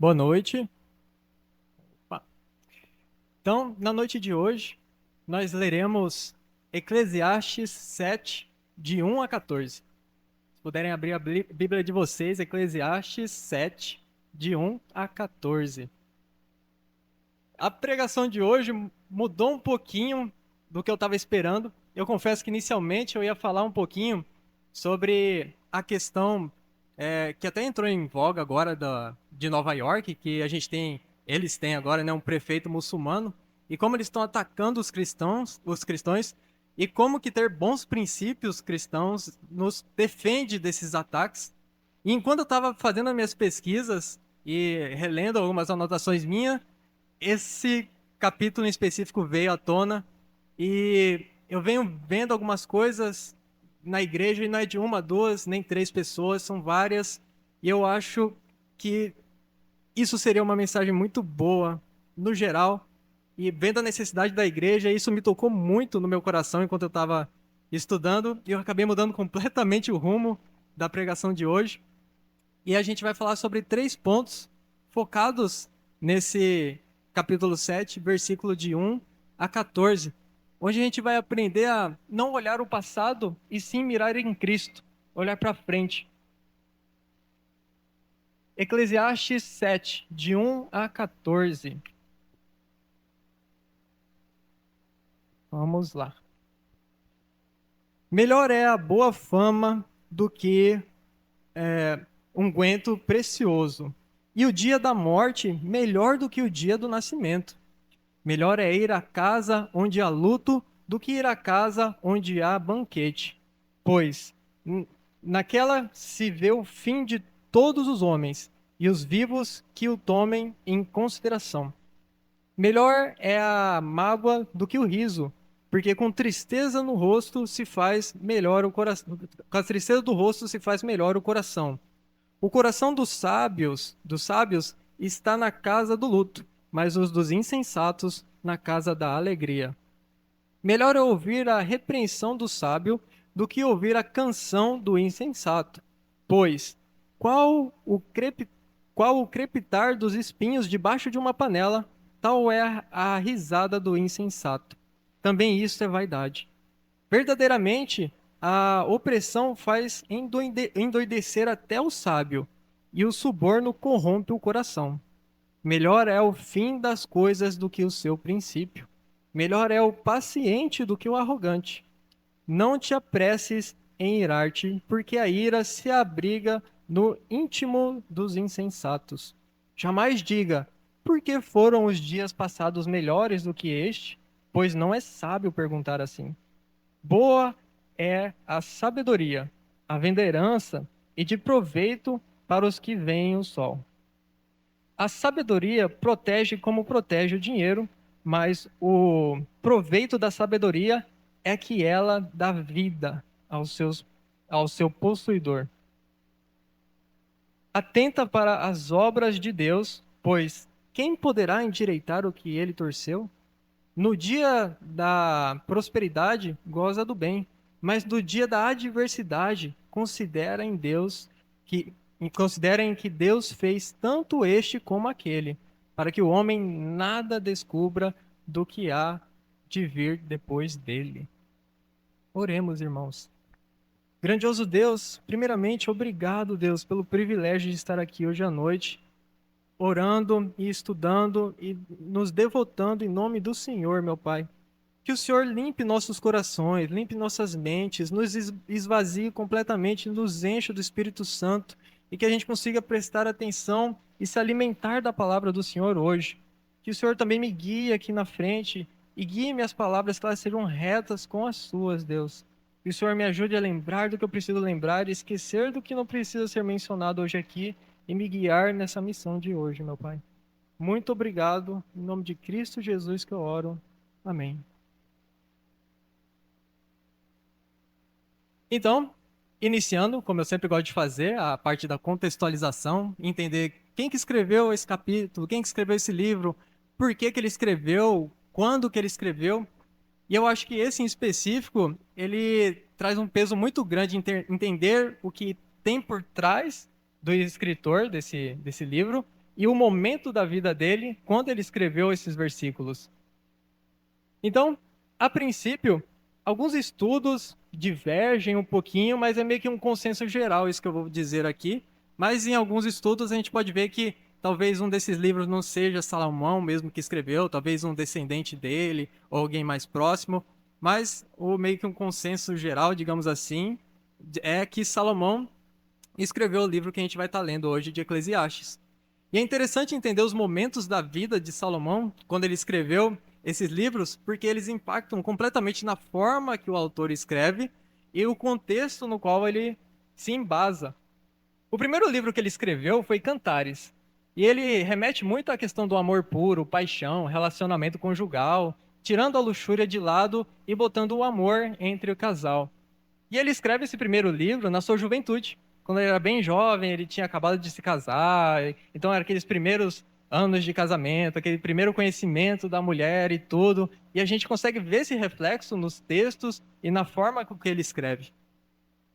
Boa noite. Opa. Então, na noite de hoje, nós leremos Eclesiastes 7, de 1 a 14. Se puderem abrir a Bíblia de vocês, Eclesiastes 7, de 1 a 14. A pregação de hoje mudou um pouquinho do que eu estava esperando. Eu confesso que inicialmente eu ia falar um pouquinho sobre a questão que até entrou em voga agora de Nova York, que eles têm agora, né, um prefeito muçulmano, e como eles estão atacando os cristãos, e como que ter bons princípios cristãos nos defende desses ataques. E enquanto eu estava fazendo as minhas pesquisas e relendo algumas anotações minhas, esse capítulo em específico veio à tona e eu venho vendo algumas coisas na igreja e não é de uma, duas, nem três pessoas, são várias. E eu acho que isso seria uma mensagem muito boa no geral. E vendo a necessidade da igreja, isso me tocou muito no meu coração enquanto eu estava estudando. E eu acabei mudando completamente o rumo da pregação de hoje. E a gente vai falar sobre 3 pontos focados nesse capítulo 7, versículo de 1 a 14, onde a gente vai aprender a não olhar o passado e sim mirar em Cristo, olhar para frente. Eclesiastes 7, de 1 a 14. Vamos lá. Melhor é a boa fama do que unguento precioso, e o dia da morte melhor do que o dia do nascimento. Melhor é ir à casa onde há luto do que ir à casa onde há banquete, pois naquela se vê o fim de todos os homens e os vivos que o tomem em consideração. Melhor é a mágoa do que o riso, porque com tristeza no rosto se faz melhor o coração. Com a tristeza do rosto se faz melhor o coração. O coração dos sábios está na casa do luto, mas os dos insensatos na casa da alegria. Melhor é ouvir a repreensão do sábio do que ouvir a canção do insensato. Pois, qual o, crepi- qual o crepitar dos espinhos debaixo de uma panela, tal é a risada do insensato. Também isso é vaidade. Verdadeiramente, a opressão faz endoidecer até o sábio, e o suborno corrompe o coração. Melhor é o fim das coisas do que o seu princípio. Melhor é o paciente do que o arrogante. Não te apresses em irar-te, porque a ira se abriga no íntimo dos insensatos. Jamais diga, por que foram os dias passados melhores do que este? Pois não é sábio perguntar assim. Boa é a sabedoria, havendo herança e de proveito para os que veem o sol. A sabedoria protege como protege o dinheiro, mas o proveito da sabedoria é que ela dá vida ao seu possuidor. Atenta para as obras de Deus, pois quem poderá endireitar o que ele torceu? No dia da prosperidade, goza do bem, mas no dia da adversidade, considerem que Deus fez tanto este como aquele, para que o homem nada descubra do que há de vir depois dele. Oremos, irmãos. Grandioso Deus, primeiramente, obrigado, Deus, pelo privilégio de estar aqui hoje à noite, orando e estudando e nos devotando em nome do Senhor, meu Pai. Que o Senhor limpe nossos corações, limpe nossas mentes, nos esvazie completamente, nos encha do Espírito Santo e que a gente consiga prestar atenção e se alimentar da palavra do Senhor hoje. Que o Senhor também me guie aqui na frente e guie minhas palavras que elas sejam retas com as suas, Deus. Que o Senhor me ajude a lembrar do que eu preciso lembrar e esquecer do que não precisa ser mencionado hoje aqui e me guiar nessa missão de hoje, meu Pai. Muito obrigado. Em nome de Cristo Jesus que eu oro. Amém. Então, iniciando, como eu sempre gosto de fazer, a parte da contextualização, entender quem que escreveu esse capítulo, quem que escreveu esse livro, por que que ele escreveu, quando que ele escreveu. E eu acho que esse em específico, ele traz um peso muito grande em entender o que tem por trás do escritor desse livro e o momento da vida dele quando ele escreveu esses versículos. Então, a princípio, alguns estudos divergem um pouquinho, mas é meio que um consenso geral isso que eu vou dizer aqui. Mas em alguns estudos a gente pode ver que talvez um desses livros não seja Salomão mesmo que escreveu, talvez um descendente dele ou alguém mais próximo. Mas o meio que um consenso geral, digamos assim, é que Salomão escreveu o livro que a gente vai estar lendo hoje de Eclesiastes. E é interessante entender os momentos da vida de Salomão, quando ele escreveu esses livros, porque eles impactam completamente na forma que o autor escreve e o contexto no qual ele se embasa. O primeiro livro que ele escreveu foi Cantares. E ele remete muito à questão do amor puro, paixão, relacionamento conjugal, tirando a luxúria de lado e botando o amor entre o casal. E ele escreve esse primeiro livro na sua juventude. Quando ele era bem jovem, ele tinha acabado de se casar, então eram aqueles primeiros anos de casamento, aquele primeiro conhecimento da mulher e tudo. E a gente consegue ver esse reflexo nos textos e na forma com que ele escreve.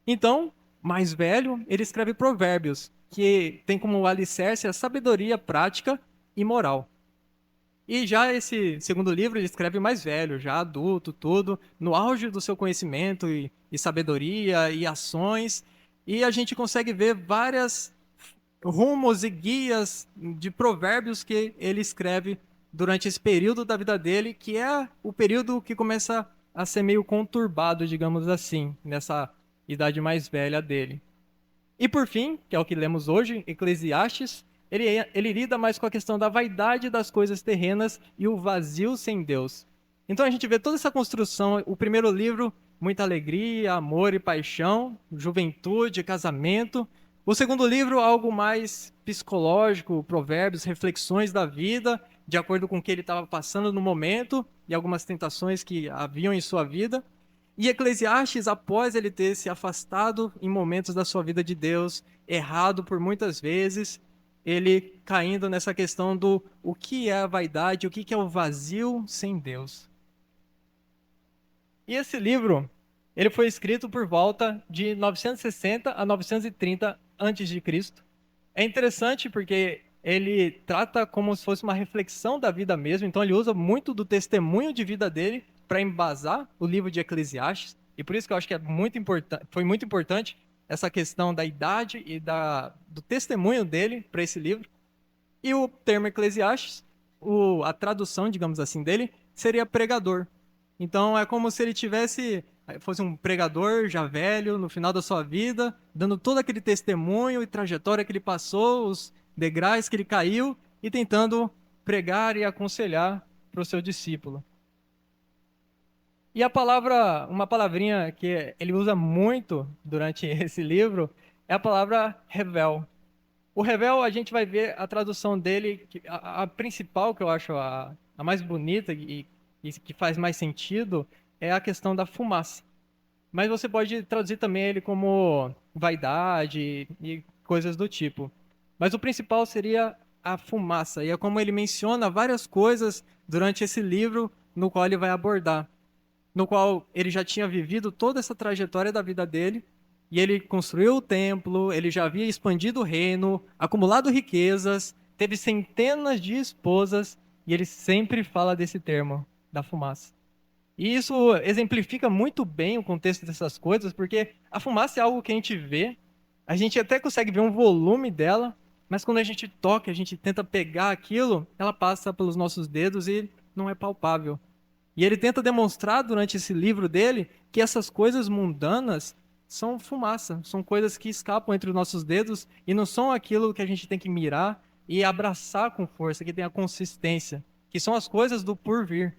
Então, mais velho, ele escreve Provérbios, que tem como alicerce a sabedoria prática e moral. E já esse segundo livro ele escreve mais velho, já adulto, tudo, no auge do seu conhecimento e sabedoria e ações. E a gente consegue ver várias rumos e guias de provérbios que ele escreve durante esse período da vida dele, que é o período que começa a ser meio conturbado, digamos assim, nessa idade mais velha dele. E por fim, que é o que lemos hoje, Eclesiastes, ele lida mais com a questão da vaidade das coisas terrenas e o vazio sem Deus. Então a gente vê toda essa construção, o primeiro livro, muita alegria, amor e paixão, juventude, casamento. O segundo livro, algo mais psicológico, provérbios, reflexões da vida, de acordo com o que ele estava passando no momento e algumas tentações que haviam em sua vida. E Eclesiastes, após ele ter se afastado em momentos da sua vida de Deus, errado por muitas vezes, ele caindo nessa questão do o que é a vaidade, o que é o vazio sem Deus. E esse livro, ele foi escrito por volta de 960 a 930 a.C. É interessante porque ele trata como se fosse uma reflexão da vida mesmo, então ele usa muito do testemunho de vida dele para embasar o livro de Eclesiastes, e por isso que eu acho que foi muito importante essa questão da idade e do testemunho dele para esse livro. E o termo Eclesiastes, a tradução, digamos assim, dele, seria pregador. Então é como se ele fosse um pregador já velho, no final da sua vida, dando todo aquele testemunho e trajetória que ele passou, os degraus que ele caiu, e tentando pregar e aconselhar para o seu discípulo. E uma palavrinha que ele usa muito durante esse livro, é a palavra revel. O revel, a gente vai ver a tradução dele, a principal, que eu acho a mais bonita e que faz mais sentido, é a questão da fumaça. Mas você pode traduzir também ele como vaidade e coisas do tipo. Mas o principal seria a fumaça, e é como ele menciona várias coisas durante esse livro no qual ele vai abordar. No qual ele já tinha vivido toda essa trajetória da vida dele, e ele construiu o templo, ele já havia expandido o reino, acumulado riquezas, teve centenas de esposas, e ele sempre fala desse termo, da fumaça. E isso exemplifica muito bem o contexto dessas coisas, porque a fumaça é algo que a gente vê, a gente até consegue ver um volume dela, mas quando a gente toca, a gente tenta pegar aquilo, ela passa pelos nossos dedos e não é palpável. E ele tenta demonstrar durante esse livro dele que essas coisas mundanas são fumaça, são coisas que escapam entre os nossos dedos e não são aquilo que a gente tem que mirar e abraçar com força, que tem a consistência, que são as coisas do porvir.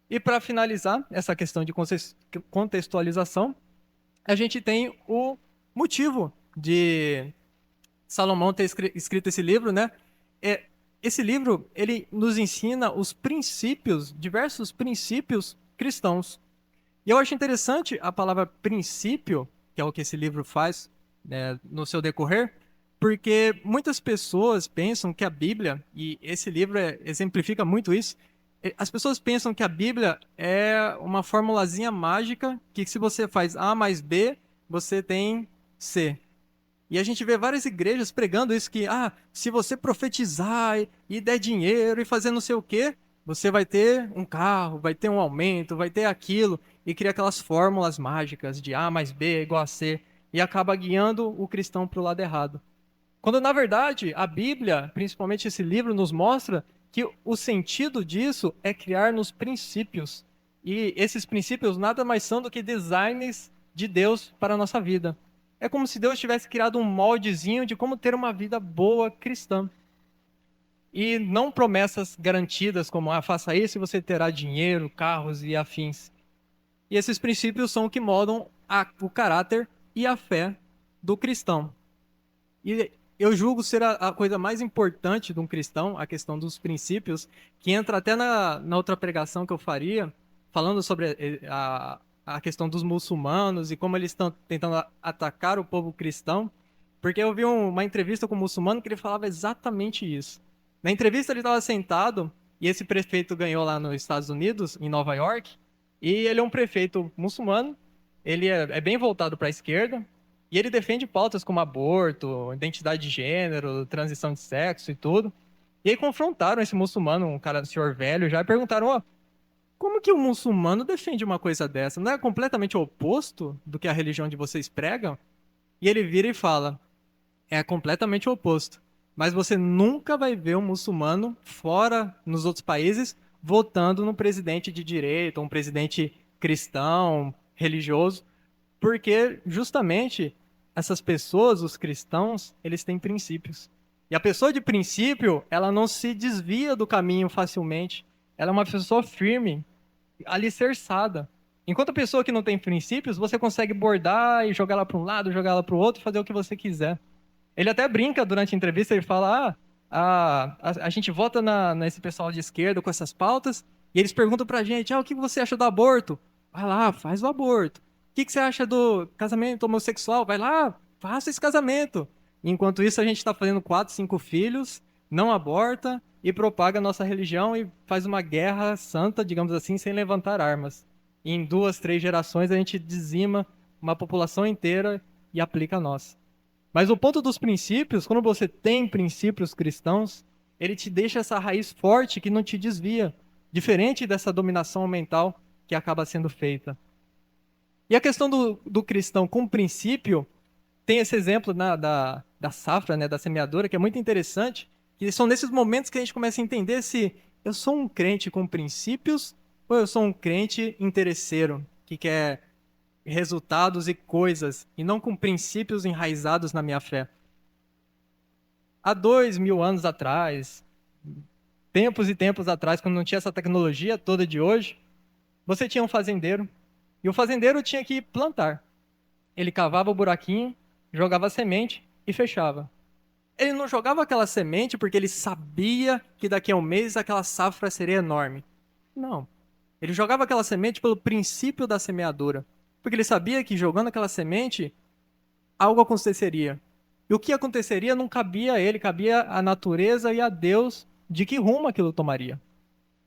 E para finalizar essa questão de contextualização, a gente tem o motivo de Salomão ter escrito esse livro, né? Esse livro, ele nos ensina os princípios, diversos princípios cristãos. E eu acho interessante a palavra princípio, que é o que esse livro faz, né, no seu decorrer, porque muitas pessoas pensam que a Bíblia, e esse livro exemplifica muito isso, as pessoas pensam que a Bíblia é uma formulazinha mágica que se você faz A mais B, você tem C. E a gente vê várias igrejas pregando isso que, se você profetizar e der dinheiro e fazer não sei o quê, você vai ter um carro, vai ter um aumento, vai ter aquilo, e cria aquelas fórmulas mágicas de A mais B é igual a C, e acaba guiando o cristão para o lado errado. Quando, na verdade, a Bíblia, principalmente esse livro, nos mostra que o sentido disso é criar-nos princípios. E esses princípios nada mais são do que designs de Deus para a nossa vida. É como se Deus tivesse criado um moldezinho de como ter uma vida boa cristã. E não promessas garantidas como, faça isso e você terá dinheiro, carros e afins. E esses princípios são o que moldam o caráter e a fé do cristão. E eu julgo ser a coisa mais importante de um cristão, a questão dos princípios, que entra até na outra pregação que eu faria, falando sobre a questão dos muçulmanos e como eles estão tentando atacar o povo cristão. Porque eu vi uma entrevista com um muçulmano que ele falava exatamente isso. Na entrevista ele estava sentado, e esse prefeito ganhou lá nos Estados Unidos, em Nova York, e ele é um prefeito muçulmano, ele é bem voltado para a esquerda, e ele defende pautas como aborto, identidade de gênero, transição de sexo e tudo. E aí confrontaram esse muçulmano, um cara, um senhor velho, já e perguntaram, como que um muçulmano defende uma coisa dessa? Não é completamente oposto do que a religião de vocês pregam? E ele vira e fala, é completamente oposto. Mas você nunca vai ver um muçulmano fora, nos outros países, votando num presidente de direita, um presidente cristão, religioso, porque justamente essas pessoas, os cristãos, eles têm princípios. E a pessoa de princípio, ela não se desvia do caminho facilmente. Ela é uma pessoa firme, alicerçada. Enquanto a pessoa que não tem princípios, você consegue bordar e jogar ela para um lado, jogar ela para o outro, fazer o que você quiser. Ele até brinca durante a entrevista, ele fala, a gente vota nesse pessoal de esquerda com essas pautas, e eles perguntam pra gente, o que você acha do aborto? Vai lá, faz o aborto. O que você acha do casamento homossexual? Vai lá, faça esse casamento. Enquanto isso, a gente está fazendo 4, 5 filhos, não aborta e propaga a nossa religião e faz uma guerra santa, digamos assim, sem levantar armas. E em 2, 3 gerações, a gente dizima uma população inteira e aplica a nós. Mas o ponto dos princípios, quando você tem princípios cristãos, ele te deixa essa raiz forte que não te desvia, diferente dessa dominação mental que acaba sendo feita. E a questão do cristão com princípio, tem esse exemplo da safra, né, da semeadora, que é muito interessante, que são nesses momentos que a gente começa a entender se eu sou um crente com princípios ou eu sou um crente interesseiro, que quer resultados e coisas, e não com princípios enraizados na minha fé. Há 2000 anos atrás, tempos e tempos atrás, quando não tinha essa tecnologia toda de hoje, você tinha um fazendeiro, e o fazendeiro tinha que plantar. Ele cavava o buraquinho, jogava a semente e fechava. Ele não jogava aquela semente porque ele sabia que daqui a um mês aquela safra seria enorme. Não. Ele jogava aquela semente pelo princípio da semeadura. Porque ele sabia que jogando aquela semente, algo aconteceria. E o que aconteceria não cabia a ele, cabia à natureza e a Deus de que rumo aquilo tomaria.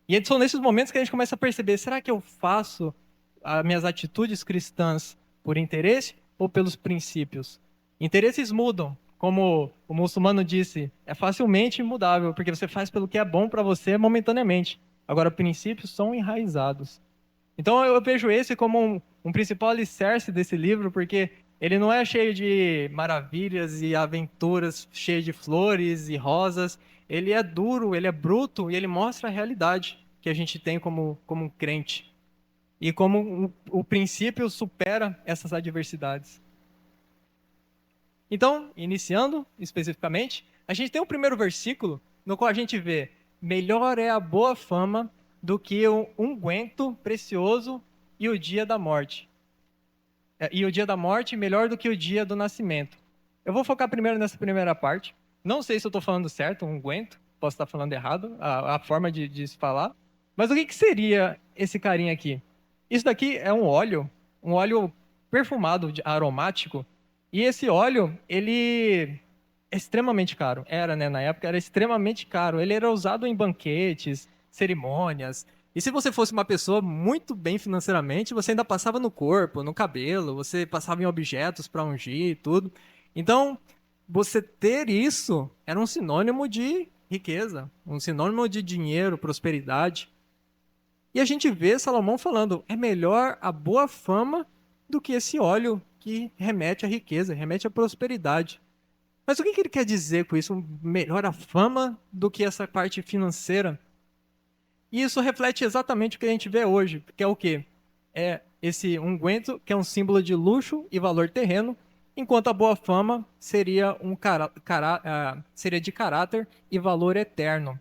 E são nesses momentos que a gente começa a perceber, será que eu faço as minhas atitudes cristãs por interesse ou pelos princípios? Interesses mudam. Como o muçulmano disse, é facilmente mudável, porque você faz pelo que é bom para você momentaneamente. Agora, princípios são enraizados. Então eu vejo esse como um principal alicerce desse livro, porque ele não é cheio de maravilhas e aventuras, cheio de flores e rosas. Ele é duro, ele é bruto e ele mostra a realidade que a gente tem como um crente. E como o princípio supera essas adversidades. Então, iniciando especificamente, a gente tem o primeiro versículo no qual a gente vê: melhor é a boa fama do que um unguento precioso e o dia da morte. E o dia da morte melhor do que o dia do nascimento. Eu vou focar primeiro nessa primeira parte. Não sei se eu estou falando certo, unguento. Posso estar falando errado, a forma de se falar. Mas o que seria esse carinha aqui? Isso daqui é um óleo perfumado, aromático. E esse óleo, ele é extremamente caro. Era, né? Na época, era extremamente caro. Ele era usado em banquetes, cerimônias. E se você fosse uma pessoa muito bem financeiramente, você ainda passava no corpo, no cabelo, você passava em objetos para ungir e tudo. Então, você ter isso era um sinônimo de riqueza, um sinônimo de dinheiro, prosperidade. E a gente vê Salomão falando, é melhor a boa fama do que esse óleo que remete à riqueza, remete à prosperidade. Mas o que ele quer dizer com isso? Melhor a fama do que essa parte financeira? E isso reflete exatamente o que a gente vê hoje, que é o quê? É esse unguento, que é um símbolo de luxo e valor terreno, enquanto a boa fama seria, seria de caráter e valor eterno.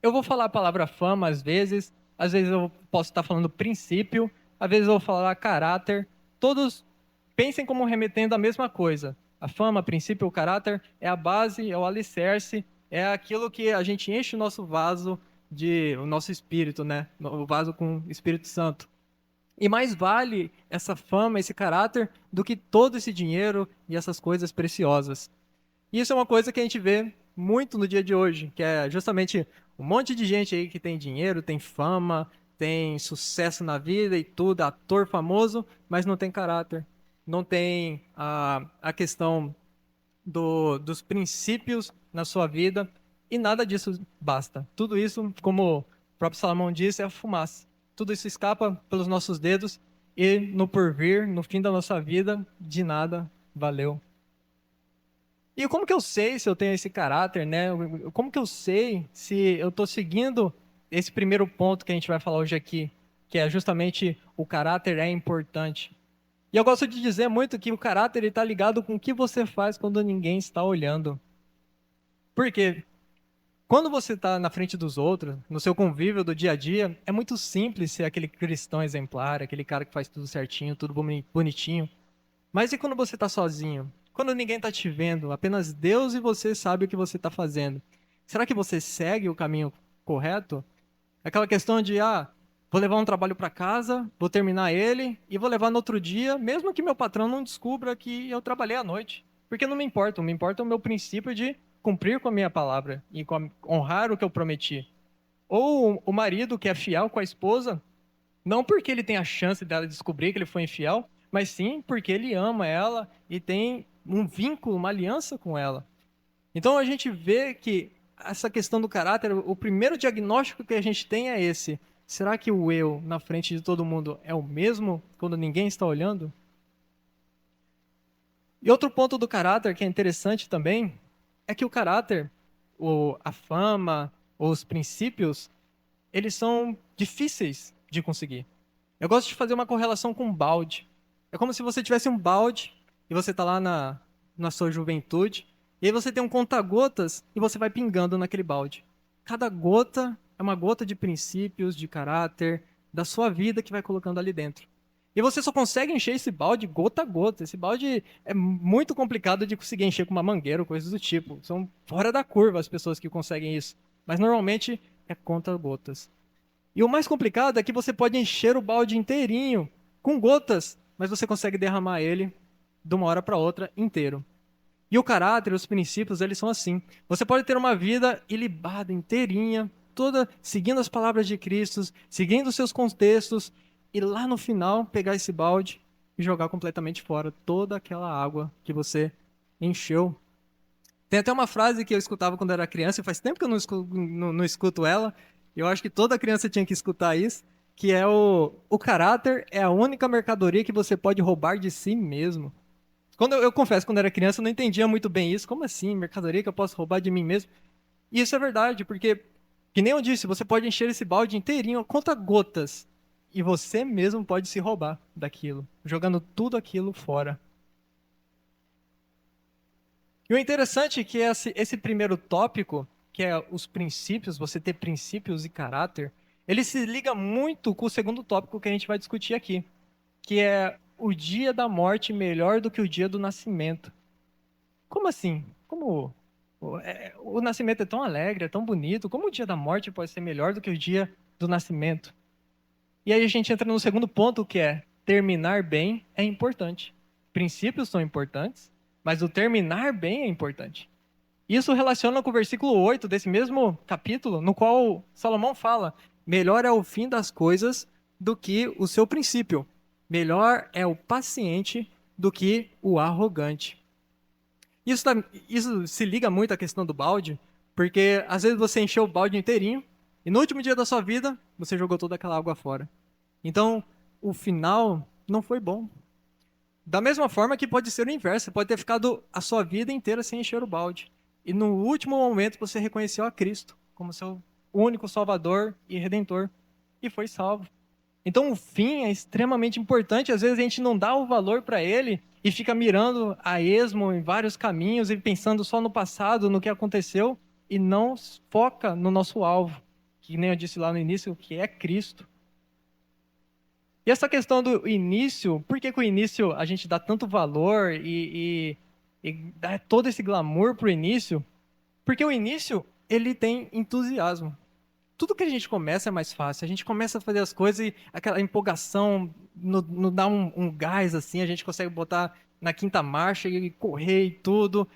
Eu vou falar a palavra fama às vezes eu posso estar falando princípio, às vezes eu vou falar caráter. Todos pensem como remetendo à mesma coisa. A fama, princípio, o caráter é a base, é o alicerce, é aquilo que a gente enche o nosso vaso o nosso espírito, né? O vaso com o Espírito Santo. E mais vale essa fama, esse caráter, do que todo esse dinheiro e essas coisas preciosas. E isso é uma coisa que a gente vê muito no dia de hoje, que é justamente um monte de gente aí que tem dinheiro, tem fama, tem sucesso na vida e tudo, ator famoso, mas não tem caráter. Não tem a questão dos princípios na sua vida e nada disso basta. Tudo isso, como o próprio Salomão disse, é fumaça. Tudo isso escapa pelos nossos dedos e no porvir, no fim da nossa vida, de nada valeu. E como que eu sei se eu tenho esse caráter, né? Como que eu sei se eu estou seguindo esse primeiro ponto que a gente vai falar hoje aqui, que é justamente o caráter é importante. E eu gosto de dizer muito que o caráter está ligado com o que você faz quando ninguém está olhando. Por quê? Quando você está na frente dos outros, no seu convívio do dia a dia, é muito simples ser aquele cristão exemplar, aquele cara que faz tudo certinho, tudo bonitinho. Mas e quando você está sozinho? Quando ninguém está te vendo, apenas Deus e você sabe o que você está fazendo. Será que você segue o caminho correto? Aquela questão de, vou levar um trabalho para casa, vou terminar ele e vou levar no outro dia, mesmo que meu patrão não descubra que eu trabalhei à noite. Porque não me importa, me importa o meu princípio de cumprir com a minha palavra e honrar o que eu prometi. Ou o marido que é fiel com a esposa, não porque ele tem a chance dela descobrir que ele foi infiel, mas sim porque ele ama ela e tem um vínculo, uma aliança com ela. Então a gente vê que essa questão do caráter, o primeiro diagnóstico que a gente tem é esse. Será que o eu na frente de todo mundo é o mesmo quando ninguém está olhando? E outro ponto do caráter que é interessante também é que o caráter, a fama, os princípios, eles são difíceis de conseguir. Eu gosto de fazer uma correlação com um balde. É como se você tivesse um balde e você está lá na sua juventude, e aí você tem um conta-gotas e você vai pingando naquele balde. Cada gota é uma gota de princípios, de caráter, da sua vida que vai colocando ali dentro. E você só consegue encher esse balde gota a gota. Esse balde é muito complicado de conseguir encher com uma mangueira ou coisas do tipo. São fora da curva as pessoas que conseguem isso. Mas normalmente é conta-gotas. E o mais complicado é que você pode encher o balde inteirinho com gotas, mas você consegue derramar ele de uma hora para outra inteiro. E o caráter, os princípios, eles são assim. Você pode ter uma vida ilibada, inteirinha, toda seguindo as palavras de Cristo, seguindo os seus contextos, e lá no final pegar esse balde e jogar completamente fora toda aquela água que você encheu. Tem até uma frase que eu escutava quando era criança, e faz tempo que eu não escuto ela, e eu acho que toda criança tinha que escutar isso, que é o caráter é a única mercadoria que você pode roubar de si mesmo. Quando eu confesso, quando era criança, eu não entendia muito bem isso. Como assim? Mercadoria que eu posso roubar de mim mesmo? E isso é verdade, porque, que nem eu disse, você pode encher esse balde inteirinho, conta gotas, e você mesmo pode se roubar daquilo, jogando tudo aquilo fora. E o interessante é que esse primeiro tópico, que é os princípios, você ter princípios e caráter, ele se liga muito com o segundo tópico que a gente vai discutir aqui, que é o dia da morte melhor do que o dia do nascimento. Como assim? Como o nascimento é tão alegre, é tão bonito, como o dia da morte pode ser melhor do que o dia do nascimento? E aí a gente entra no segundo ponto, que é terminar bem é importante. Princípios são importantes, mas o terminar bem é importante. Isso relaciona com o versículo 8 desse mesmo capítulo, no qual Salomão fala: melhor é o fim das coisas do que o seu princípio. Melhor é o paciente do que o arrogante. Isso, isso se liga muito à questão do balde, porque às vezes você encheu o balde inteirinho e no último dia da sua vida você jogou toda aquela água fora. Então, o final não foi bom. Da mesma forma que pode ser o inverso, você pode ter ficado a sua vida inteira sem encher o balde. E no último momento você reconheceu a Cristo como seu único Salvador e Redentor e foi salvo. Então o fim é extremamente importante. Às vezes a gente não dá o valor para ele e fica mirando a esmo em vários caminhos e pensando só no passado, no que aconteceu e não foca no nosso alvo, que nem eu disse lá no início, que é Cristo. E essa questão do início, por que que o início a gente dá tanto valor e dá todo esse glamour pro início? Porque o início, ele tem entusiasmo. Tudo que a gente começa é mais fácil. A gente começa a fazer as coisas e aquela empolgação no dá um gás assim, a gente consegue botar na quinta marcha e correr e tudo.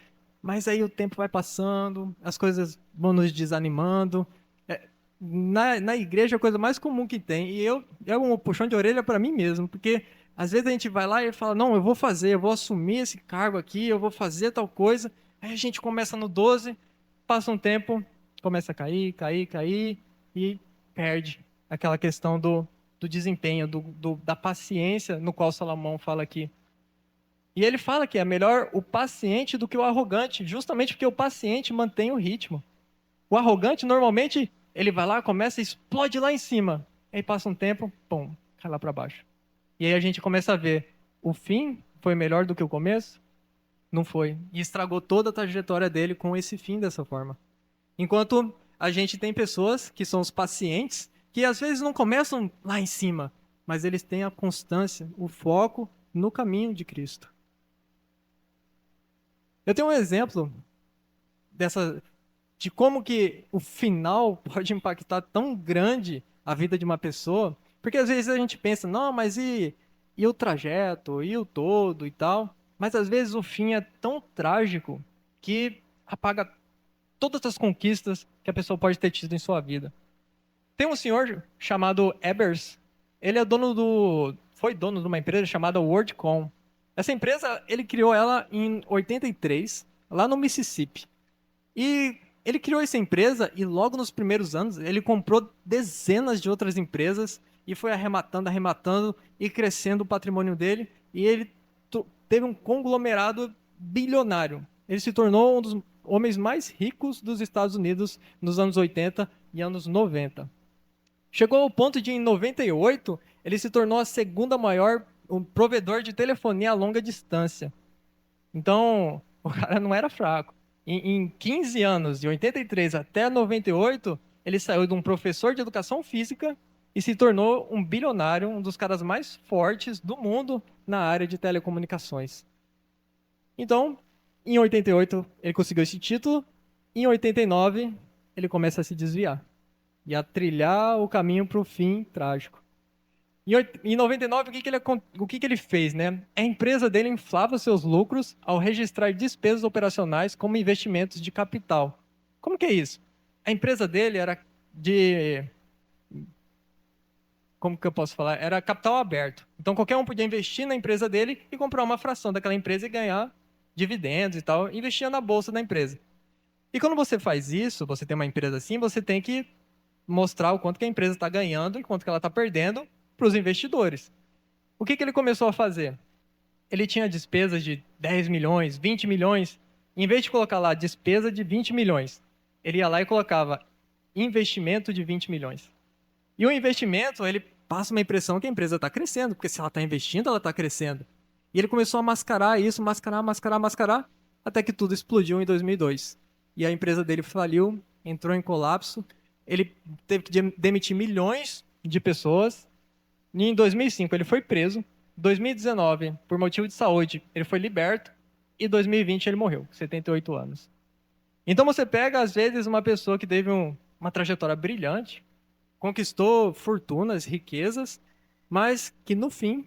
Mas aí o tempo vai passando, as coisas vão nos desanimando. É, na igreja é a coisa mais comum que tem. E é um puxão de orelha para mim mesmo, porque às vezes a gente vai lá e fala: Não, eu vou fazer, eu vou assumir esse cargo aqui, eu vou fazer tal coisa. Aí a gente começa no 12, passa um tempo, começa a cair, cair, cair e perde aquela questão do desempenho, da paciência, no qual Salomão fala aqui. E ele fala que é melhor o paciente do que o arrogante, justamente porque o paciente mantém o ritmo. O arrogante, normalmente, ele vai lá, começa, explode lá em cima. Aí passa um tempo, pum, cai lá para baixo. E aí a gente começa a ver, o fim foi melhor do que o começo? Não foi. E estragou toda a trajetória dele com esse fim dessa forma. Enquanto a gente tem pessoas que são os pacientes, que às vezes não começam lá em cima, mas eles têm a constância, o foco no caminho de Cristo. Eu tenho um exemplo dessa de como que o final pode impactar tão grande a vida de uma pessoa, porque às vezes a gente pensa, não, mas e o trajeto, e o todo e tal, mas às vezes o fim é tão trágico que apaga todas as conquistas que a pessoa pode ter tido em sua vida. Tem um senhor chamado Ebers, ele é foi dono de uma empresa chamada WorldCom. Essa empresa, ele criou ela em 83, lá no Mississippi. E ele criou essa empresa e logo nos primeiros anos ele comprou dezenas de outras empresas e foi arrematando, arrematando e crescendo o patrimônio dele. E ele teve um conglomerado bilionário. Ele se tornou um dos homens mais ricos dos Estados Unidos nos anos 80 e anos 90. Chegou ao ponto de, em 98, ele se tornou a segunda maior provedor de telefonia a longa distância. Então, o cara não era fraco. Em 15 anos, de 83 até 98, ele saiu de um professor de educação física e se tornou um bilionário, um dos caras mais fortes do mundo na área de telecomunicações. Então, em 88, ele conseguiu esse título. Em 89, ele começa a se desviar e a trilhar o caminho para o fim trágico. Em 99, o que ele fez, né? A empresa dele inflava seus lucros ao registrar despesas operacionais como investimentos de capital. Como que é isso? A empresa dele era de... Como que eu posso falar? Era capital aberto. Então, qualquer um podia investir na empresa dele e comprar uma fração daquela empresa e ganhar dividendos e tal, investia na bolsa da empresa. E quando você faz isso, você tem uma empresa assim, você tem que mostrar o quanto que a empresa está ganhando e quanto que ela está perdendo para os investidores. O que ele começou a fazer? Ele tinha despesas de 10 milhões, 20 milhões. Em vez de colocar lá despesa de 20 milhões, ele ia lá e colocava investimento de 20 milhões. E o investimento, ele passa uma impressão que a empresa está crescendo, porque se ela está investindo, ela está crescendo. E ele começou a mascarar isso, mascarar, até que tudo explodiu em 2002. E a empresa dele faliu, entrou em colapso. Ele teve que demitir milhões de pessoas. E em 2005 ele foi preso. 2019, por motivo de saúde, ele foi liberto. E em 2020 ele morreu, com 78 anos. Então você pega, às vezes, uma pessoa que teve uma trajetória brilhante, conquistou fortunas, riquezas, mas que no fim,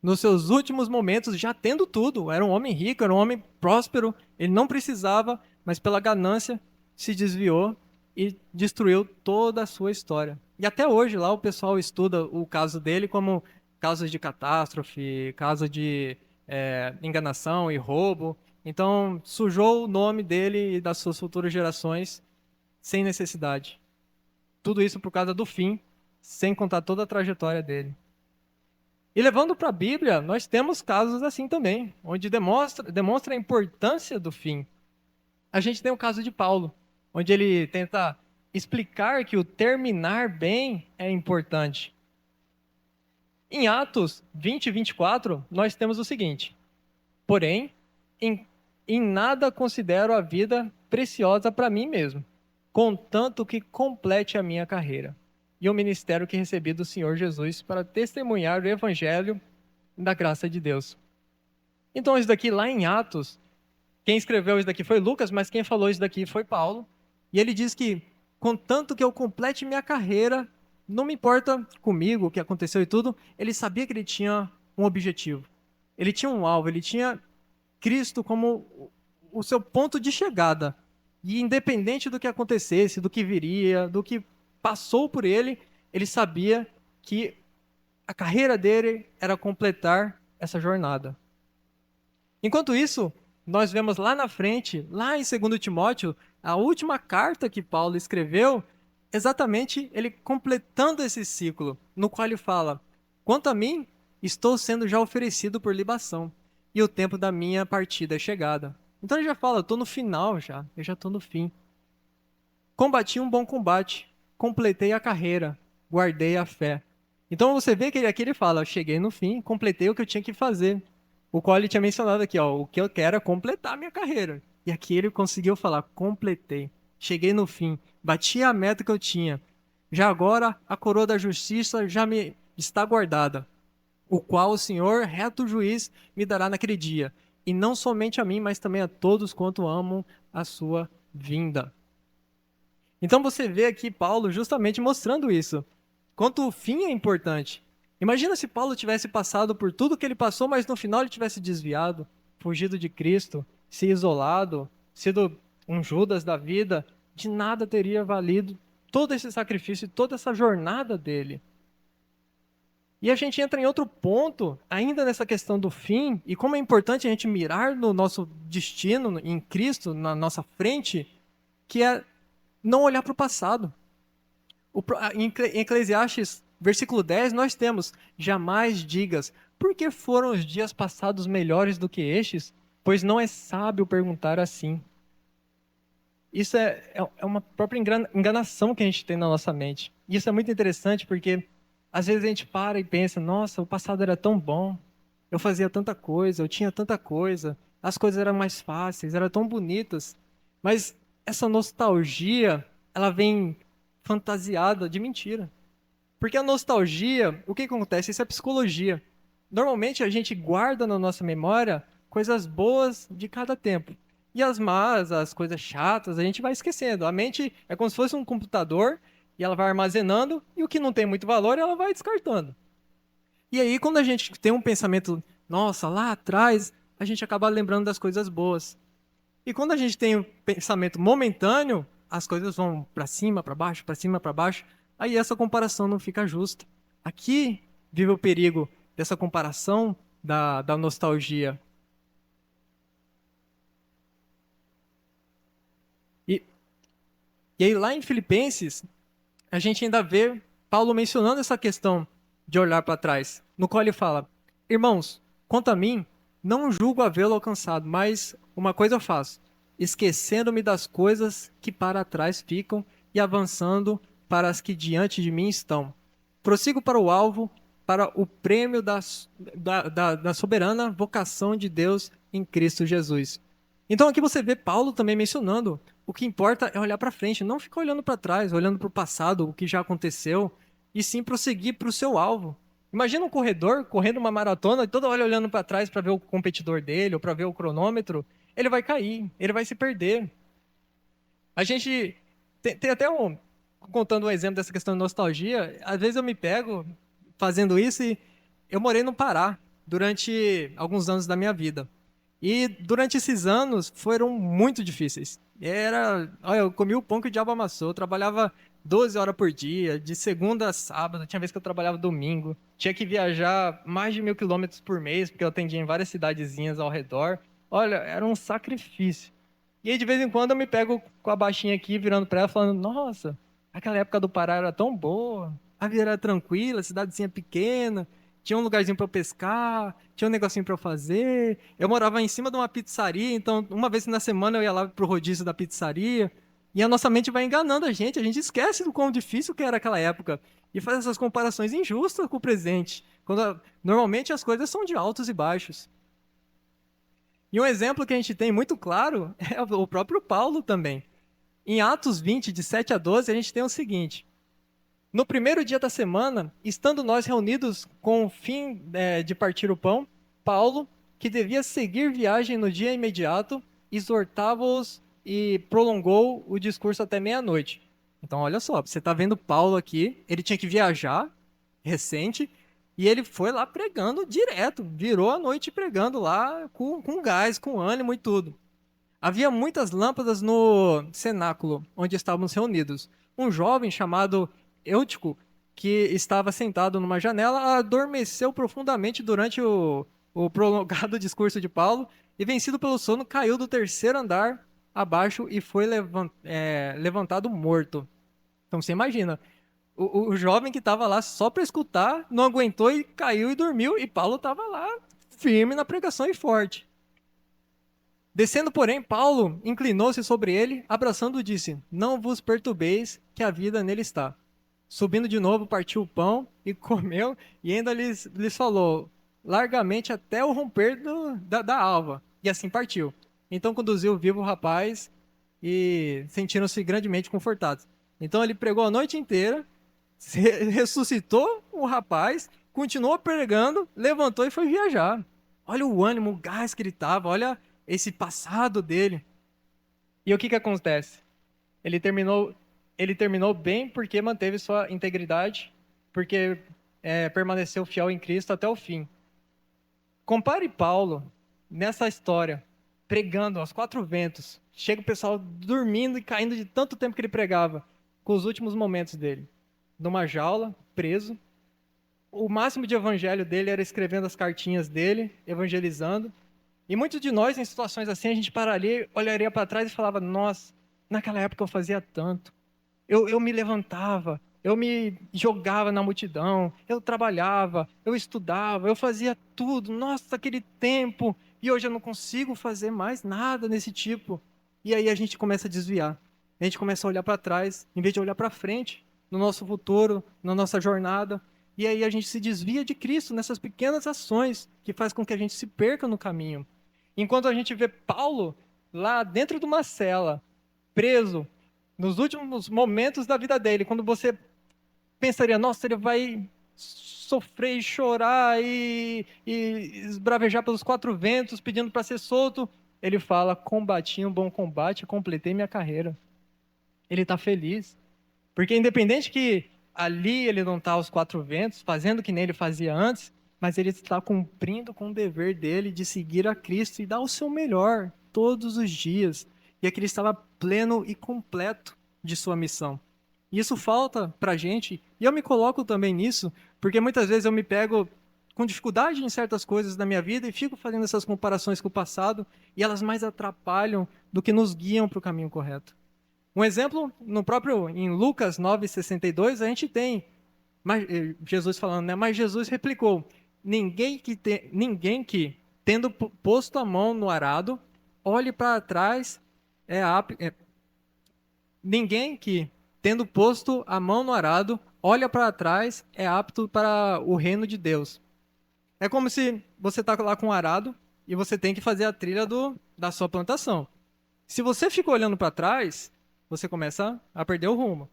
nos seus últimos momentos, já tendo tudo, era um homem rico, era um homem próspero, ele não precisava, mas pela ganância se desviou e destruiu toda a sua história. E até hoje lá o pessoal estuda o caso dele como casos de catástrofe, caso de enganação e roubo. Então, sujou o nome dele e das suas futuras gerações sem necessidade. Tudo isso por causa do fim, sem contar toda a trajetória dele. E levando para a Bíblia, nós temos casos assim também, onde demonstra a importância do fim. A gente tem o caso de Paulo, onde ele tenta explicar que o terminar bem é importante. Em Atos 20 e 24, nós temos o seguinte: porém, em nada considero a vida preciosa para mim mesmo, contanto que complete a minha carreira e o ministério que recebi do Senhor Jesus para testemunhar o evangelho da graça de Deus. Então, isso daqui lá em Atos, quem escreveu isso daqui foi Lucas, mas quem falou isso daqui foi Paulo. E ele diz que, contanto que eu complete minha carreira, não me importa comigo o que aconteceu e tudo, ele sabia que ele tinha um objetivo. Ele tinha um alvo, ele tinha Cristo como o seu ponto de chegada. E independente do que acontecesse, do que viria, do que passou por ele, ele sabia que a carreira dele era completar essa jornada. Enquanto isso, nós vemos lá na frente, lá em 2 Timóteo, a última carta que Paulo escreveu, exatamente ele completando esse ciclo, no qual ele fala: quanto a mim, estou sendo já oferecido por libação, e o tempo da minha partida é chegada. Então ele já fala: eu estou no final já, eu já estou no fim. Combati um bom combate, completei a carreira, guardei a fé. Então você vê que aqui ele fala: cheguei no fim, completei o que eu tinha que fazer. O qual ele tinha mencionado aqui, ó, o que eu quero é completar a minha carreira. E aqui ele conseguiu falar: completei, cheguei no fim, bati a meta que eu tinha. Já agora a coroa da justiça já me está guardada, o qual o Senhor, reto juiz, me dará naquele dia. E não somente a mim, mas também a todos quanto amam a sua vinda. Então você vê aqui Paulo justamente mostrando isso. Quanto o fim é importante. Imagina se Paulo tivesse passado por tudo que ele passou, mas no final ele tivesse desviado, fugido de Cristo, se isolado, sido um Judas da vida, de nada teria valido todo esse sacrifício e toda essa jornada dele. E a gente entra em outro ponto, ainda nessa questão do fim, e como é importante a gente mirar no nosso destino, em Cristo, na nossa frente, que é não olhar para o passado. Em Eclesiastes, versículo 10, nós temos: jamais digas, por que foram os dias passados melhores do que estes? Pois não é sábio perguntar assim. Isso é uma própria enganação que a gente tem na nossa mente. E isso é muito interessante porque, às vezes, a gente para e pensa: nossa, o passado era tão bom, eu fazia tanta coisa, eu tinha tanta coisa, as coisas eram mais fáceis, eram tão bonitas. Mas essa nostalgia, ela vem fantasiada de mentira. Porque a nostalgia, o que acontece? Isso é psicologia. Normalmente a gente guarda na nossa memória coisas boas de cada tempo. E as más, as coisas chatas, a gente vai esquecendo. A mente é como se fosse um computador e ela vai armazenando, e o que não tem muito valor ela vai descartando. E aí, quando a gente tem um pensamento: nossa, lá atrás, a gente acaba lembrando das coisas boas. E quando a gente tem um pensamento momentâneo, as coisas vão para cima, para baixo, para cima, para baixo. Aí essa comparação não fica justa. Aqui vive o perigo dessa comparação da nostalgia. E, e aí lá em Filipenses, a gente ainda vê Paulo mencionando essa questão de olhar para trás, no qual ele fala: irmãos, quanto a mim, não julgo havê-lo alcançado, mas uma coisa eu faço, esquecendo-me das coisas que para trás ficam e avançando para as que diante de mim estão. Prossigo para o alvo, para o prêmio da soberana vocação de Deus em Cristo Jesus. Então aqui você vê Paulo também mencionando: o que importa é olhar para frente, não ficar olhando para trás, olhando para o passado, o que já aconteceu, e sim prosseguir para o seu alvo. Imagina um corredor correndo uma maratona e toda hora olhando para trás para ver o competidor dele ou para ver o cronômetro, ele vai cair, ele vai se perder. A gente tem até contando um exemplo dessa questão de nostalgia, às vezes eu me pego fazendo isso e eu morei no Pará durante alguns anos da minha vida. E durante esses anos foram muito difíceis. Olha, eu comi o pão que o diabo amassou, eu trabalhava 12 horas por dia, de segunda a sábado, tinha vez que eu trabalhava domingo, tinha que viajar mais de 1.000 quilômetros por mês, porque eu atendia em várias cidadezinhas ao redor. Olha, era um sacrifício. E aí, de vez em quando, eu me pego com a baixinha aqui, virando para ela, falando: Nossa, aquela época do Pará era tão boa. A vida era tranquila, cidadezinha pequena, tinha um lugarzinho para eu pescar, tinha um negocinho para eu fazer. Eu morava em cima de uma pizzaria, então, uma vez na semana, eu ia lá pro rodízio da pizzaria. E a nossa mente vai enganando a gente esquece do quão difícil que era aquela época. E faz essas comparações injustas com o presente, quando normalmente as coisas são de altos e baixos. E um exemplo que a gente tem muito claro é o próprio Paulo também. Em Atos 20, de 7 a 12, a gente tem o seguinte: No primeiro dia da semana, estando nós reunidos com o fim de partir o pão, Paulo, que devia seguir viagem no dia imediato, exortava-os e prolongou o discurso até meia-noite. Então, olha só, você está vendo Paulo aqui, ele tinha que viajar, recente, e ele foi lá pregando direto, virou a noite pregando lá com gás, com ânimo e tudo. Havia muitas lâmpadas no cenáculo onde estávamos reunidos. Um jovem chamado Eutico, que estava sentado numa janela, adormeceu profundamente durante o prolongado discurso de Paulo e, vencido pelo sono, caiu do terceiro andar abaixo e foi levantado morto. Então você imagina, o jovem que estava lá só para escutar, não aguentou e caiu e dormiu, e Paulo estava lá firme na pregação e forte. Descendo, porém, Paulo inclinou-se sobre ele, abraçando-o, disse: Não vos perturbeis, que a vida nele está. Subindo de novo, partiu o pão e comeu, e ainda lhes falou largamente até o romper da alva. E assim partiu. Então conduziu vivo o rapaz e sentiram-se grandemente confortados. Então ele pregou a noite inteira, ressuscitou o rapaz, continuou pregando, levantou e foi viajar. Olha o ânimo, o gás que ele estava, olha esse passado dele. E o que que acontece? Ele terminou, ele terminou bem porque manteve sua integridade, porque permaneceu fiel em Cristo até o fim. Compare Paulo nessa história, pregando aos quatro ventos. Chega o pessoal dormindo e caindo de tanto tempo que ele pregava, com os últimos momentos dele. Numa jaula, preso. O máximo de evangelho dele era escrevendo as cartinhas dele, evangelizando. E muitos de nós, em situações assim, a gente pararia, olharia para trás e falava: Nossa, naquela época eu fazia tanto. Eu me levantava, eu me jogava na multidão, eu trabalhava, eu estudava, eu fazia tudo. Nossa, aquele tempo. E hoje eu não consigo fazer mais nada nesse tipo. E aí a gente começa a desviar. A gente começa a olhar para trás, em vez de olhar para frente, no nosso futuro, na nossa jornada. E aí a gente se desvia de Cristo nessas pequenas ações que faz com que a gente se perca no caminho. Enquanto a gente vê Paulo lá dentro de uma cela, preso, nos últimos momentos da vida dele, quando você pensaria: Nossa, ele vai sofrer e chorar e esbravejar pelos quatro ventos, pedindo para ser solto, ele fala: Combati um bom combate, completei minha carreira. Ele está feliz, porque independente que ali ele não está aos quatro ventos, fazendo que nem ele fazia antes, mas ele está cumprindo com o dever dele de seguir a Cristo e dar o seu melhor todos os dias. E aqui ele estava pleno e completo de sua missão. E isso falta para a gente, e eu me coloco também nisso, porque muitas vezes eu me pego com dificuldade em certas coisas da minha vida e fico fazendo essas comparações com o passado, e elas mais atrapalham do que nos guiam para o caminho correto. Um exemplo, no próprio em Lucas 9:62, a gente tem Jesus falando, né? Mas Jesus replicou: ninguém que tendo posto a mão no arado, olhe para trás, ninguém que tendo posto a mão no arado, olha para trás, é apto para o reino de Deus. É como se você está lá com um arado e você tem que fazer a trilha da sua plantação. Se você fica olhando para trás, você começa a perder o rumo.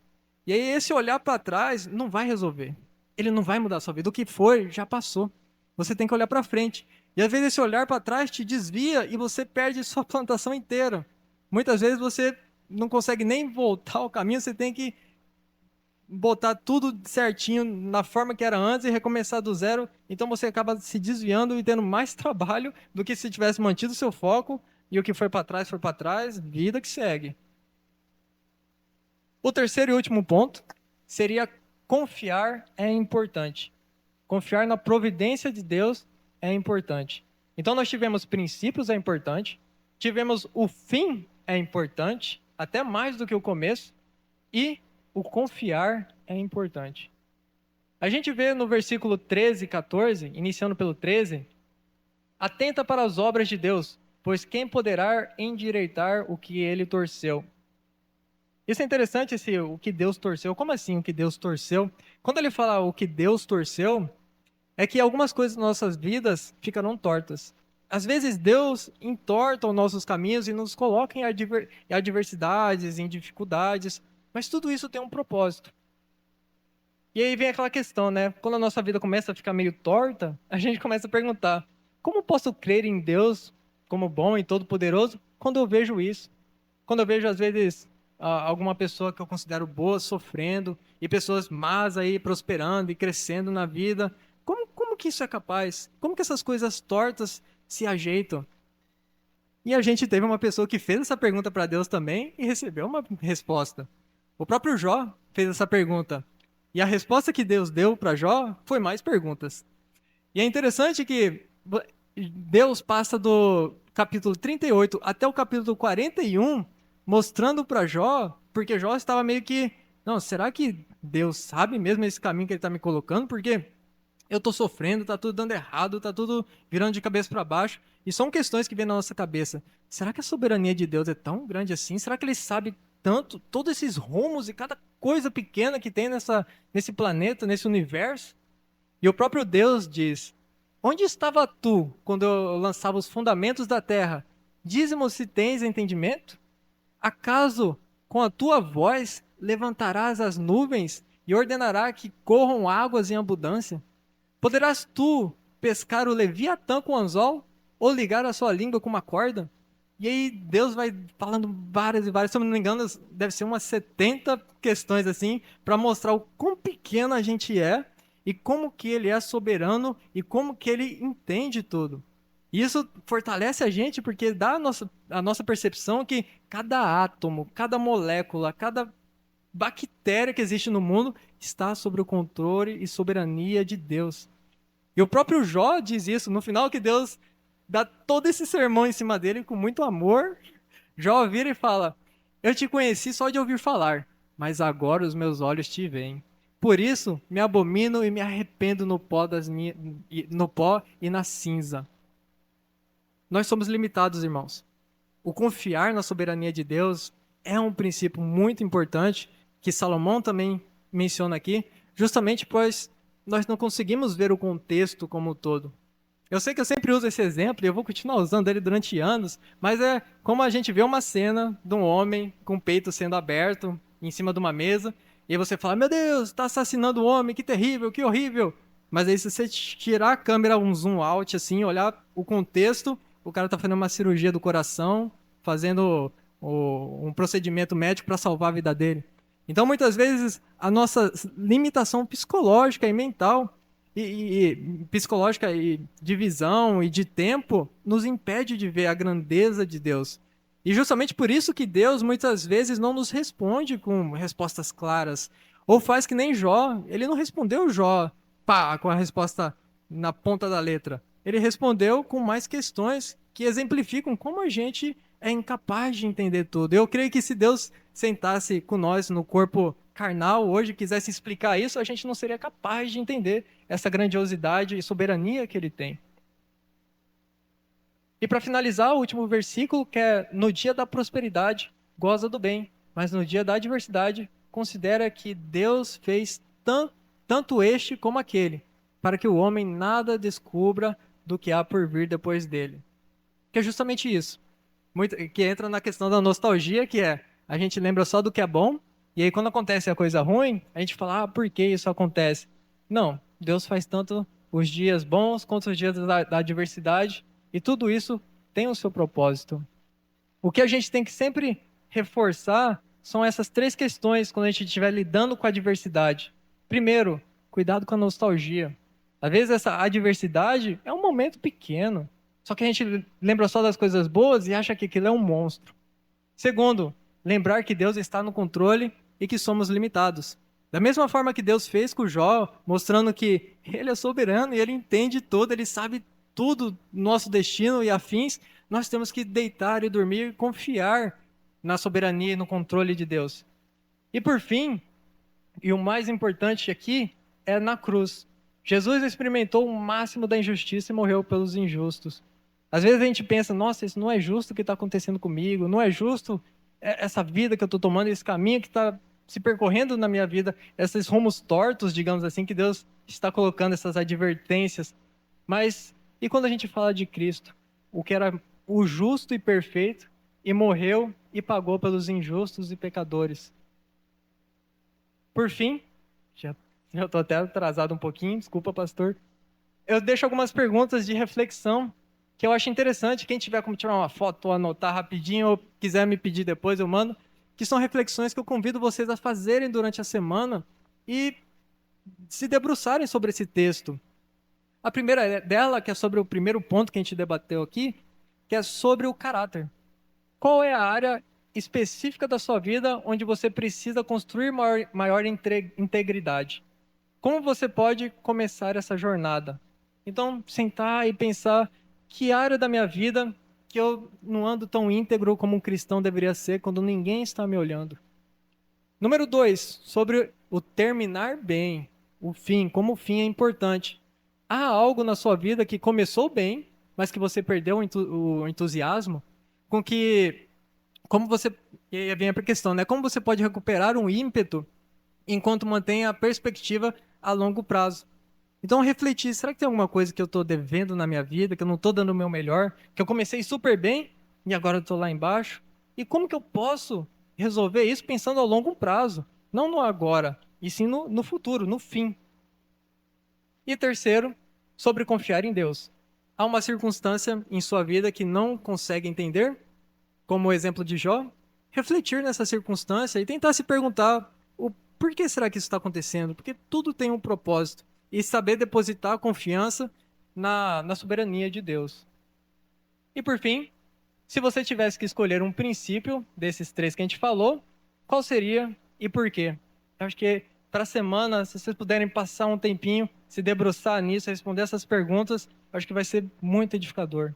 E aí esse olhar para trás não vai resolver. Ele não vai mudar a sua vida. O que foi, já passou. Você tem que olhar para frente. E às vezes esse olhar para trás te desvia e você perde sua plantação inteira. Muitas vezes você não consegue nem voltar ao caminho, você tem que botar tudo certinho na forma que era antes e recomeçar do zero. Então você acaba se desviando e tendo mais trabalho do que se tivesse mantido seu foco, e o que foi para trás, vida que segue. O terceiro e último ponto seria: confiar é importante. Confiar na providência de Deus é importante. Então nós tivemos princípios, é importante, tivemos o fim, é importante, até mais do que o começo, e o confiar é importante. A gente vê no versículo 13 e 14, iniciando pelo 13, atenta para as obras de Deus, pois quem poderá endireitar o que ele torceu? Isso é interessante, o que Deus torceu. Como assim o que Deus torceu? Quando ele fala o que Deus torceu, é que algumas coisas nas nossas vidas ficarão tortas. Às vezes Deus entorta os nossos caminhos e nos coloca em adversidades, em dificuldades, mas tudo isso tem um propósito. E aí vem aquela questão, né? Quando a nossa vida começa a ficar meio torta, a gente começa a perguntar: como posso crer em Deus como bom e todo-poderoso quando eu vejo isso? Quando eu vejo, às vezes, alguma pessoa que eu considero boa sofrendo e pessoas más aí prosperando e crescendo na vida, como que isso é capaz? Como que essas coisas tortas se ajeitam? E a gente teve uma pessoa que fez essa pergunta para Deus também e recebeu uma resposta. O próprio Jó fez essa pergunta. E a resposta que Deus deu para Jó foi mais perguntas. E é interessante que Deus passa do capítulo 38 até o capítulo 41 mostrando para Jó, porque Jó estava meio que, não, será que Deus sabe mesmo esse caminho que ele está me colocando? Porque eu estou sofrendo, está tudo dando errado, está tudo virando de cabeça para baixo. E são questões que vêm na nossa cabeça. Será que a soberania de Deus é tão grande assim? Será que ele sabe tanto, todos esses rumos e cada coisa pequena que tem nesse planeta, nesse universo? E o próprio Deus diz: onde estava tu quando eu lançava os fundamentos da terra? Dize-me se tens entendimento? Acaso com a tua voz levantarás as nuvens e ordenará que corram águas em abundância? Poderás tu pescar o Leviatã com anzol ou ligar a sua língua com uma corda? E aí Deus vai falando várias e várias, se eu não me engano, deve ser umas 70 questões assim, para mostrar o quão pequeno a gente é e como que ele é soberano e como que ele entende tudo. E isso fortalece a gente porque dá a nossa percepção que cada átomo, cada molécula, cada bactéria que existe no mundo está sob o controle e soberania de Deus. E o próprio Jó diz isso, no final que Deus dá todo esse sermão em cima dele com muito amor. Jó vira e fala: eu te conheci só de ouvir falar, mas agora os meus olhos te veem. Por isso me abomino e me arrependo no pó e na cinza. Nós somos limitados, irmãos. O confiar na soberania de Deus é um princípio muito importante que Salomão também menciona aqui, justamente pois nós não conseguimos ver o contexto como um todo. Eu sei que eu sempre uso esse exemplo e eu vou continuar usando ele durante anos, mas é como a gente vê uma cena de um homem com o peito sendo aberto em cima de uma mesa e aí você fala: meu Deus, está assassinando o homem, que terrível, que horrível. Mas aí se você tirar a câmera um zoom out assim, olhar o contexto, o cara está fazendo uma cirurgia do coração, fazendo um procedimento médico para salvar a vida dele. Então, muitas vezes, a nossa limitação psicológica e mental, psicológica e de visão e de tempo, nos impede de ver a grandeza de Deus. E justamente por isso que Deus, muitas vezes, não nos responde com respostas claras. Ou faz que nem Jó. Ele não respondeu Jó, pá, com a resposta na ponta da letra. Ele respondeu com mais questões que exemplificam como a gente é incapaz de entender tudo. Eu creio que se Deus sentasse com nós no corpo carnal hoje, quisesse explicar isso, a gente não seria capaz de entender essa grandiosidade e soberania que ele tem. E para finalizar, o último versículo, que é: no dia da prosperidade, goza do bem, mas no dia da adversidade, considera que Deus fez tanto este como aquele, para que o homem nada descubra do que há por vir depois dele. Que é justamente isso. Que entra na questão da nostalgia, que é: a gente lembra só do que é bom, e aí quando acontece a coisa ruim, a gente fala: ah, por que isso acontece? Não, Deus faz tanto os dias bons quanto os dias da adversidade, e tudo isso tem o seu propósito. O que a gente tem que sempre reforçar são essas três questões quando a gente estiver lidando com a adversidade. Primeiro, cuidado com a nostalgia. Às vezes essa adversidade é um momento pequeno, só que a gente lembra só das coisas boas e acha que aquilo é um monstro. Segundo, lembrar que Deus está no controle e que somos limitados. Da mesma forma que Deus fez com Jó, mostrando que ele é soberano e ele entende tudo, ele sabe tudo, nosso destino e afins, nós temos que deitar e dormir e confiar na soberania e no controle de Deus. E por fim, e o mais importante aqui, é na cruz. Jesus experimentou o máximo da injustiça e morreu pelos injustos. Às vezes a gente pensa, nossa, isso não é justo o que está acontecendo comigo, não é justo essa vida que eu estou tomando, esse caminho que está se percorrendo na minha vida, esses rumos tortos, digamos assim, que Deus está colocando essas advertências. Mas e quando a gente fala de Cristo, o que era o justo e perfeito, e morreu e pagou pelos injustos e pecadores? Por fim, já estou até atrasado um pouquinho, desculpa, pastor. Eu deixo algumas perguntas de reflexão que eu acho interessante. Quem tiver como tirar uma foto ou anotar rapidinho, ou quiser me pedir depois, eu mando. Que são reflexões que eu convido vocês a fazerem durante a semana e se debruçarem sobre esse texto. A primeira dela, que é sobre o primeiro ponto que a gente debateu aqui, que é sobre o caráter. Qual é a área específica da sua vida onde você precisa construir maior integridade? Como você pode começar essa jornada? Então, sentar e pensar que área da minha vida que eu não ando tão íntegro como um cristão deveria ser quando ninguém está me olhando. Número 2, sobre o terminar bem, o fim, como o fim é importante. Há algo na sua vida que começou bem, mas que você perdeu o entusiasmo, com que, como você, e aí vem a questão, né? Como você pode recuperar um ímpeto enquanto mantém a perspectiva a longo prazo? Então, refletir, será que tem alguma coisa que eu estou devendo na minha vida, que eu não estou dando o meu melhor, que eu comecei super bem e agora eu estou lá embaixo? E como que eu posso resolver isso pensando ao longo prazo? Não no agora, e sim no futuro, no fim. E terceiro, sobre confiar em Deus. Há uma circunstância em sua vida que não consegue entender, como o exemplo de Jó? Refletir nessa circunstância e tentar se perguntar o por que será que isso está acontecendo? Porque tudo tem um propósito. E saber depositar a confiança na soberania de Deus. E por fim, se você tivesse que escolher um princípio desses três que a gente falou, qual seria e por quê? Eu acho que para a semana, se vocês puderem passar um tempinho, se debruçar nisso, responder essas perguntas, acho que vai ser muito edificador.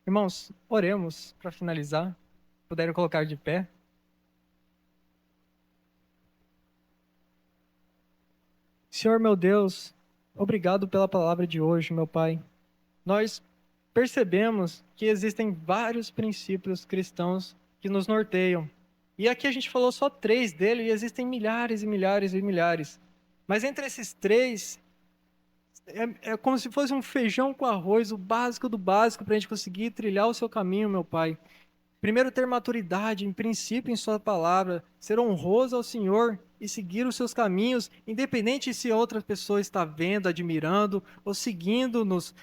Irmãos, oremos para finalizar. Puderem colocar de pé. Senhor meu Deus, obrigado pela palavra de hoje, meu Pai. Nós percebemos que existem vários princípios cristãos que nos norteiam. E aqui a gente falou só 3 dele e existem milhares e milhares e milhares. Mas entre esses 3, é como se fosse um feijão com arroz, o básico do básico para a gente conseguir trilhar o seu caminho, meu Pai. Primeiro, ter maturidade, em princípio, em sua palavra, ser honroso ao Senhor e seguir os seus caminhos, independente se outra pessoa está vendo, admirando ou seguindo-nos.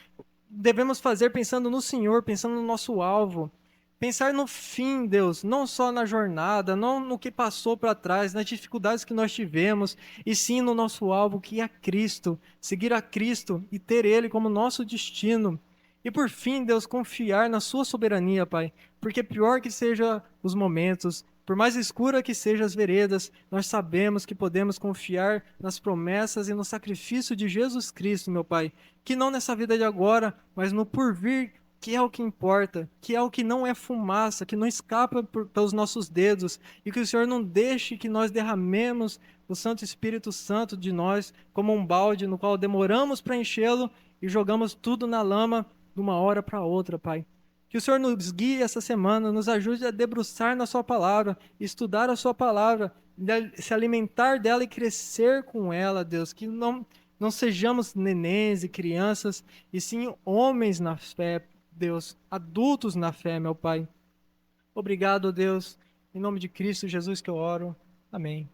Devemos fazer pensando no Senhor, pensando no nosso alvo. Pensar no fim, Deus, não só na jornada, não no que passou para trás, nas dificuldades que nós tivemos, e sim no nosso alvo, que é Cristo. Seguir a Cristo e ter Ele como nosso destino. E por fim, Deus, confiar na sua soberania, Pai. Porque pior que sejam os momentos, por mais escura que sejam as veredas, nós sabemos que podemos confiar nas promessas e no sacrifício de Jesus Cristo, meu Pai. Que não nessa vida de agora, mas no porvir, que é o que importa, que é o que não é fumaça, que não escapa pelos nossos dedos, e que o Senhor não deixe que nós derramemos o Santo Espírito Santo de nós como um balde no qual demoramos para enchê-lo e jogamos tudo na lama de uma hora para outra, Pai. Que o Senhor nos guie essa semana, nos ajude a debruçar na Sua palavra, estudar a Sua palavra, se alimentar dela e crescer com ela, Deus. Que não sejamos nenéns e crianças, e sim homens na fé, Deus, adultos na fé, meu Pai. Obrigado, Deus. Em nome de Cristo Jesus que eu oro. Amém.